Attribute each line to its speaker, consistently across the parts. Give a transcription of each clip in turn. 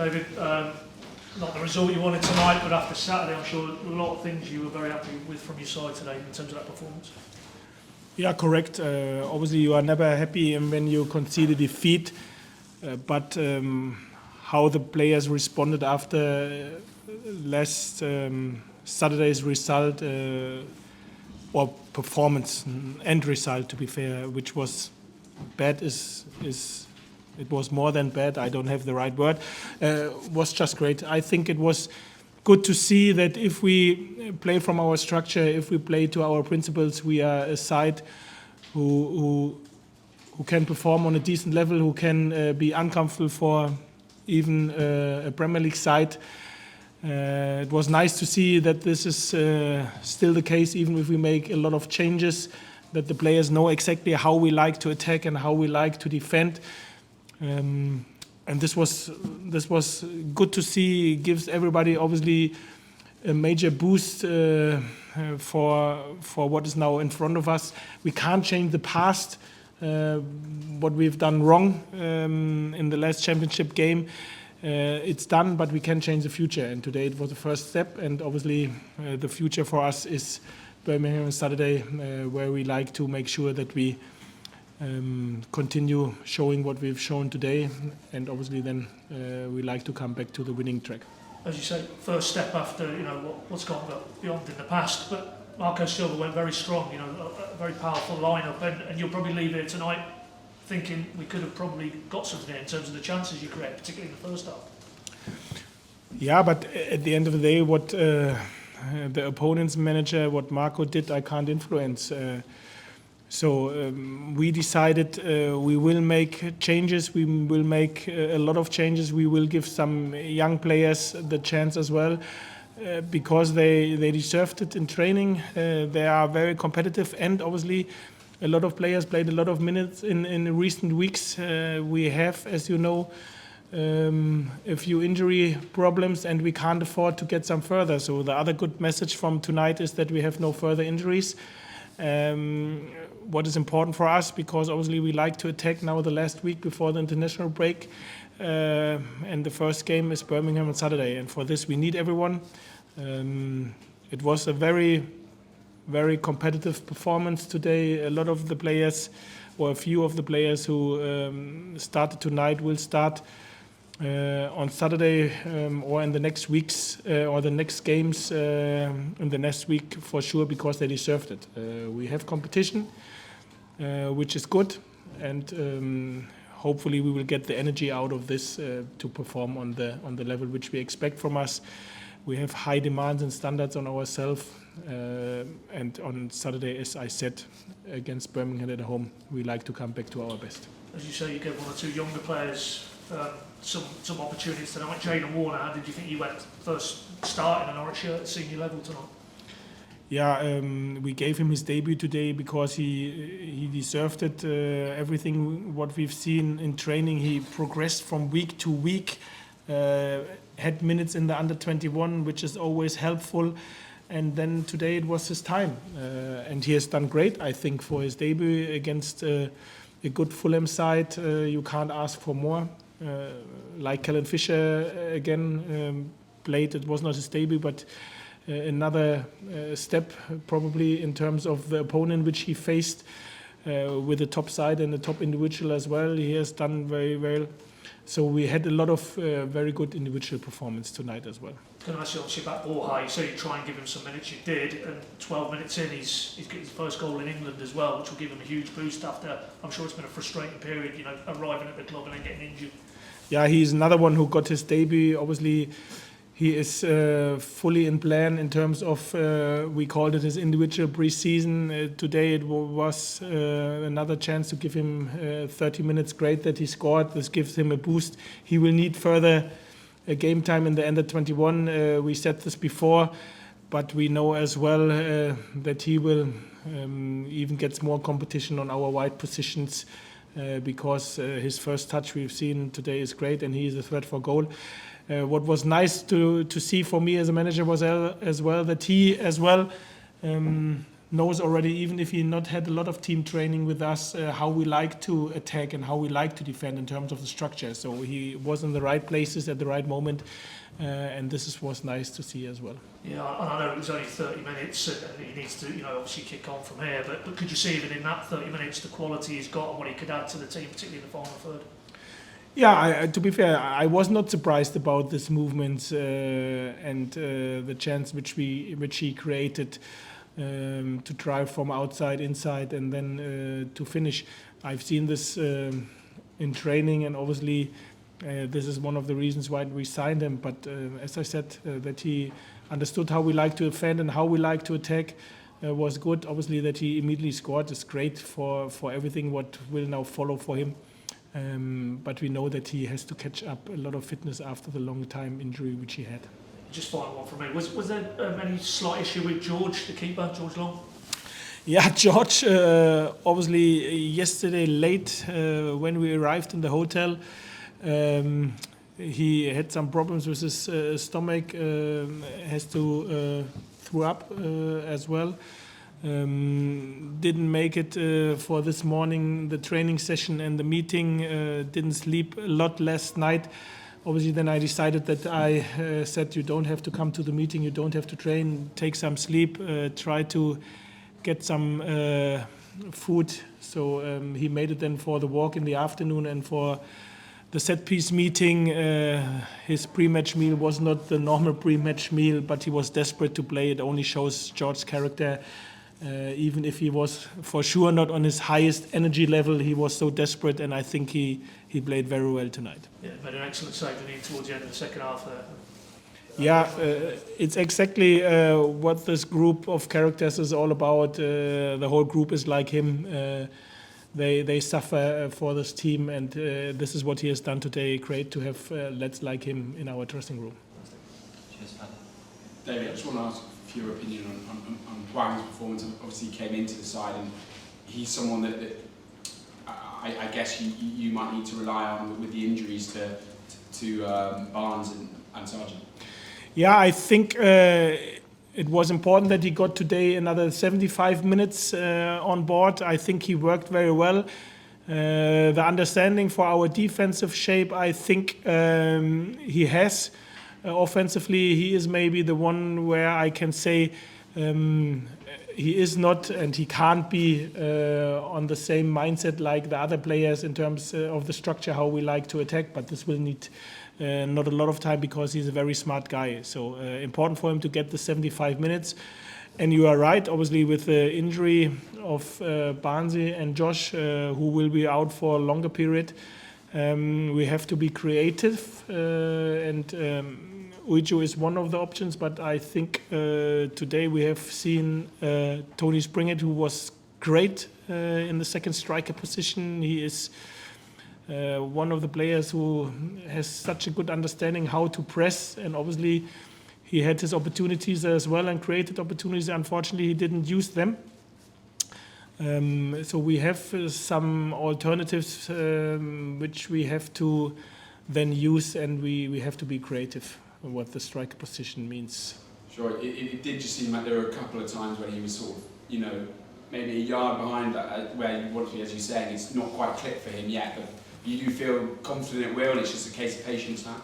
Speaker 1: David, not the result you wanted tonight, but after Saturday, I'm sure a lot of things you were very happy with from your side today in terms of that performance.
Speaker 2: Yeah, correct. Obviously, you are never happy when you concede a defeat, but how the players responded after last Saturday's result or performance and result, to be fair, which was bad, it was more than bad. I don't have the right word. Was just great. I think it was good to see that if we play from our structure, if we play to our principles, we are a side who can perform on a decent level, who can be uncomfortable for even a Premier League side. It was nice to see that this is still the case, even if we make a lot of changes, that the players know exactly how we like to attack and how we like to defend. And this was good to see. It gives everybody obviously a major boost for what is now in front of us. We can't change the past, what we've done wrong in the last championship game. It's done, but we can change the future. And today it was the first step. And obviously the future for us is Birmingham on Saturday, where we like to make sure that we continue showing what we've shown today, and obviously then we like to come back to the winning track.
Speaker 1: As you say, first step after what's gone beyond in the past, but Marco Silva went very strong, a very powerful lineup, and you'll probably leave here tonight thinking we could have probably got something in terms of the chances you create, particularly in the first half.
Speaker 2: Yeah, but at the end of the day, what the opponent's manager, what Marco did, I can't influence. So we decided we will make changes. We will make a lot of changes. We will give some young players the chance as well, because they deserved it in training. They are very competitive, and obviously a lot of players played a lot of minutes in recent weeks. We have, as you know, a few injury problems, and we can't afford to get some further. So the other good message from tonight is that we have no further injuries. What is important for us, because obviously we like to attack now the last week before the international break, and the first game is Birmingham on Saturday, and for this we need everyone. It was a very, very competitive performance today. A lot of the players, or a few of the players who started tonight, will start on Saturday or in the next weeks or the next games in the next week for sure, because they deserved it. We have competition, which is good, and hopefully we will get the energy out of this to perform on the level which we expect from us. We have high demands and standards on ourselves, and on Saturday, as I said, against Birmingham at home, we like to come back to our best.
Speaker 1: As you say, you gave one or two younger players some opportunities tonight. Jayden Warner, how did you think he went first start in a Norwich shirt at senior level tonight?
Speaker 2: Yeah, we gave him his debut today because he deserved it. Everything what we've seen in training, he progressed from week to week, had minutes in the under-21, which is always helpful. And then today it was his time. And he has done great, I think, for his debut against a good Fulham side. You can't ask for more. Like Kellen Fisher again played, it was not his debut, but another step probably in terms of the opponent which he faced, with the top side and the top individual as well. He has done very well. So we had a lot of very good individual performance tonight as well.
Speaker 1: Can I ask you obviously about Borja? You said you try and give him some minutes, you did, and 12 minutes in he's getting his first goal in England as well, which will give him a huge boost after, I'm sure it's been a frustrating period, arriving at the club and then getting injured. Yeah,
Speaker 2: he's another one who got his debut. Obviously he is fully in plan in terms of, we called it his individual pre-season. Today it was another chance to give him 30 minutes. Great that he scored. This gives him a boost. He will need further game time in the under-21. We said this before, but we know as well that he will even get more competition on our wide positions, because his first touch we've seen today is great, and he is a threat for goal. What was nice to see for me as a manager was as well that he as well knows already, even if he not had a lot of team training with us, how we like to attack and how we like to defend in terms of the structure. So he was in the right places at the right moment, and was nice to see as well.
Speaker 1: Yeah, I know it was only 30 minutes and he needs to, obviously kick on from here, but could you see even in that 30 minutes the quality he's got and what he could add to the team, particularly in the final third?
Speaker 2: Yeah, to be fair, I was not surprised about this movement and the chance which he created to drive from outside, inside, and then to finish. I've seen this in training, and obviously this is one of the reasons why we signed him. But as I said, that he understood how we like to defend and how we like to attack was good. Obviously, that he immediately scored is great for everything what will now follow for him. But we know that he has to catch up a lot of fitness after the long time injury which he had.
Speaker 1: Just final one from me. Was there any slight issue with George, the keeper, George Long?
Speaker 2: Yeah, George, obviously yesterday late when we arrived in the hotel, he had some problems with his stomach, has to throw up as well. Didn't make it for this morning, the training session and the meeting, didn't sleep a lot last night. Obviously, then I decided that I said, you don't have to come to the meeting, you don't have to train, take some sleep, try to get some food. So he made it then for the walk in the afternoon, and for the set-piece meeting. His pre-match meal was not the normal pre-match meal, but he was desperate to play. It only shows George's character. Even if he was for sure not on his highest energy level, he was so desperate, and I think he played very well tonight. Yeah,
Speaker 1: made an excellent save towards the end of the second half there.
Speaker 2: Yeah, it's exactly what this group of characters is all about. The whole group is like him. They suffer for this team, and this is what he has done today. Great to have lads like him in our dressing room.
Speaker 3: Cheers,
Speaker 4: David, I just want to ask for your opinion on Wagner's performance. Obviously, he came into the side, and he's someone that I guess you might need to rely on with the injuries to Barnes and Sargent.
Speaker 2: Yeah, I think it was important that he got today another 75 minutes on board. I think he worked very well. The understanding for our defensive shape, I think he has. Offensively, he is maybe the one where I can say he is not and he can't be on the same mindset like the other players in terms of the structure, how we like to attack, but this will need not a lot of time because he's a very smart guy. So important for him to get the 75 minutes. And you are right, obviously, with the injury of Barnsley and Josh, who will be out for a longer period. We have to be creative, and Uijo is one of the options, but I think today we have seen Tony Springett, who was great in the second striker position. He is one of the players who has such a good understanding how to press, and obviously he had his opportunities as well and created opportunities. Unfortunately, he didn't use them. So we have some alternatives which we have to then use, and we have to be creative on what the striker position means.
Speaker 4: Sure, it did just seem like there were a couple of times when he was sort of, maybe a yard behind where you want to be, as you're saying, it's not quite clicked for him yet, but you do feel confident it will, it's just a case of patience now?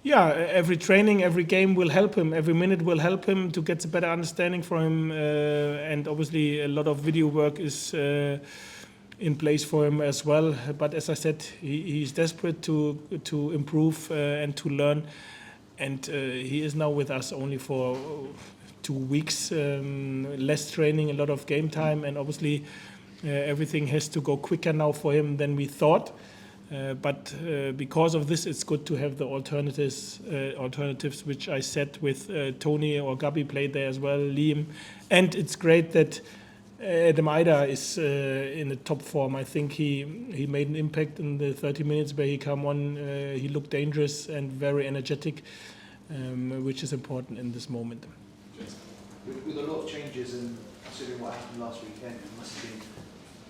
Speaker 2: Yeah, every training, every game will help him. Every minute will help him to get a better understanding for him. And obviously a lot of video work is in place for him as well. But as I said, he's desperate to improve and to learn. And he is now with us only for 2 weeks. Less training, a lot of game time. And obviously everything has to go quicker now for him than we thought. But because of this, it's good to have the alternatives which I said with Tony or Gabi played there as well, Liam. And it's great that Adam Ida is in the top form. I think he made an impact in the 30 minutes where he came on. He looked dangerous and very energetic, which is important in this moment.
Speaker 5: With a lot of changes and considering what happened last weekend, it must have been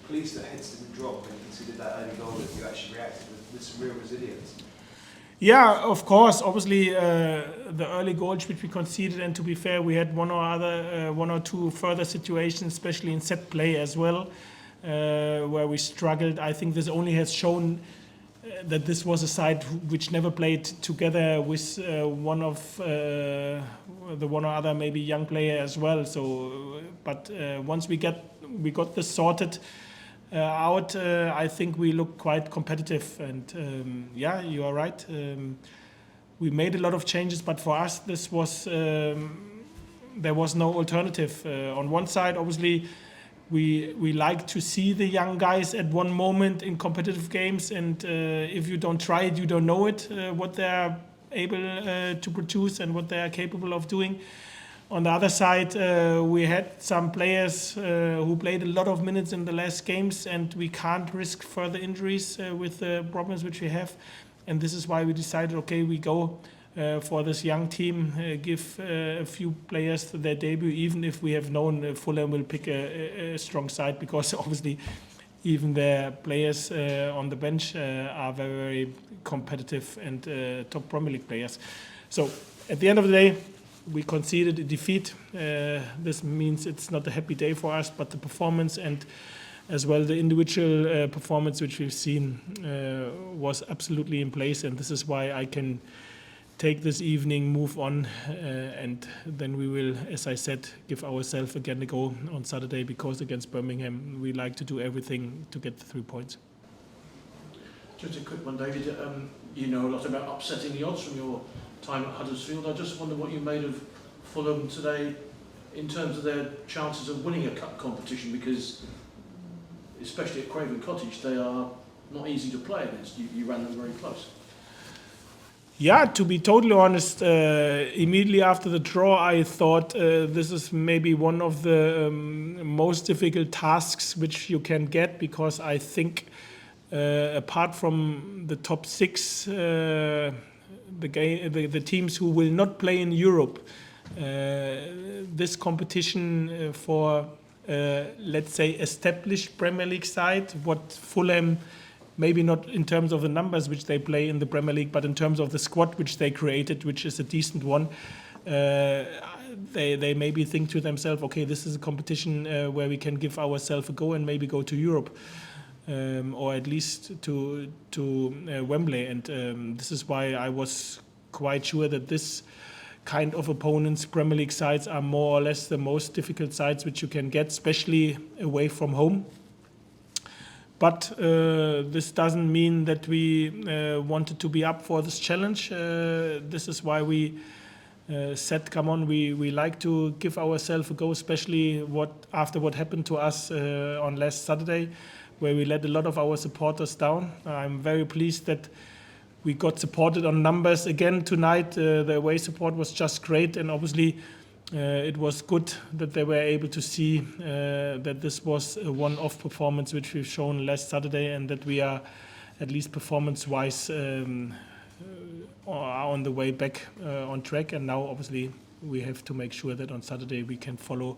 Speaker 5: pleased that heads didn't drop and considered that early goal that you actually reacted with some real resilience.
Speaker 2: Yeah, of course. Obviously, the early goals which we conceded, and to be fair, we had one or two further situations, especially in set play as well, where we struggled. I think this only has shown that this was a side which never played together with one or other maybe young player as well. So, but once we got this sorted out, I think we look quite competitive. And yeah, you are right. We made a lot of changes, but for us, this was there was no alternative. On one side, obviously, we like to see the young guys at one moment in competitive games, and if you don't try it, you don't know it, what they're able to produce and what they are capable of doing. On the other side, we had some players who played a lot of minutes in the last games, and we can't risk further injuries with the problems which we have. And this is why we decided, okay, we go for this young team, give a few players their debut, even if we have known Fulham will pick a strong side, because obviously even their players on the bench are very, very competitive and top Premier League players. So at the end of the day, we conceded a defeat. This means it's not a happy day for us, but the performance and as well the individual performance which we've seen was absolutely in place, and this is why I can take this evening, move on, and then we will, as I said, give ourselves again a go on Saturday, because against Birmingham we like to do everything to get the 3 points.
Speaker 3: Just a quick one, David. You know a lot about upsetting the odds from your time at Huddersfield. I just wonder what you made of Fulham today in terms of their chances of winning a cup competition, because especially at Craven Cottage they are not easy to play against. You ran them very close.
Speaker 2: Yeah, to be totally honest, immediately after the draw, I thought this is maybe one of the most difficult tasks which you can get, because I think apart from the top 6, the teams who will not play in Europe, this competition for, let's say, established Premier League side, what Fulham, maybe not in terms of the numbers which they play in the Premier League, but in terms of the squad which they created, which is a decent one, they maybe think to themselves, okay, this is a competition where we can give ourselves a go and maybe go to Europe, or at least to Wembley. And this is why I was quite sure that this kind of opponents, Premier League sides, are more or less the most difficult sides which you can get, especially away from home. But this doesn't mean that we wanted to be up for this challenge. This is why we said, come on, we like to give ourselves a go, especially after what happened to us on last Saturday, where we let a lot of our supporters down. I'm very pleased that we got supported on numbers again tonight. The away support was just great, and obviously it was good that they were able to see that this was a one-off performance which we've shown last Saturday, and that we are, at least performance-wise, are on the way back on track. And now, obviously, we have to make sure that on Saturday we can follow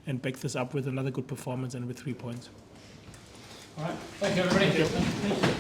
Speaker 2: and back this up with another good performance and with 3 points.
Speaker 6: All right. Thank you, everybody. Thank you.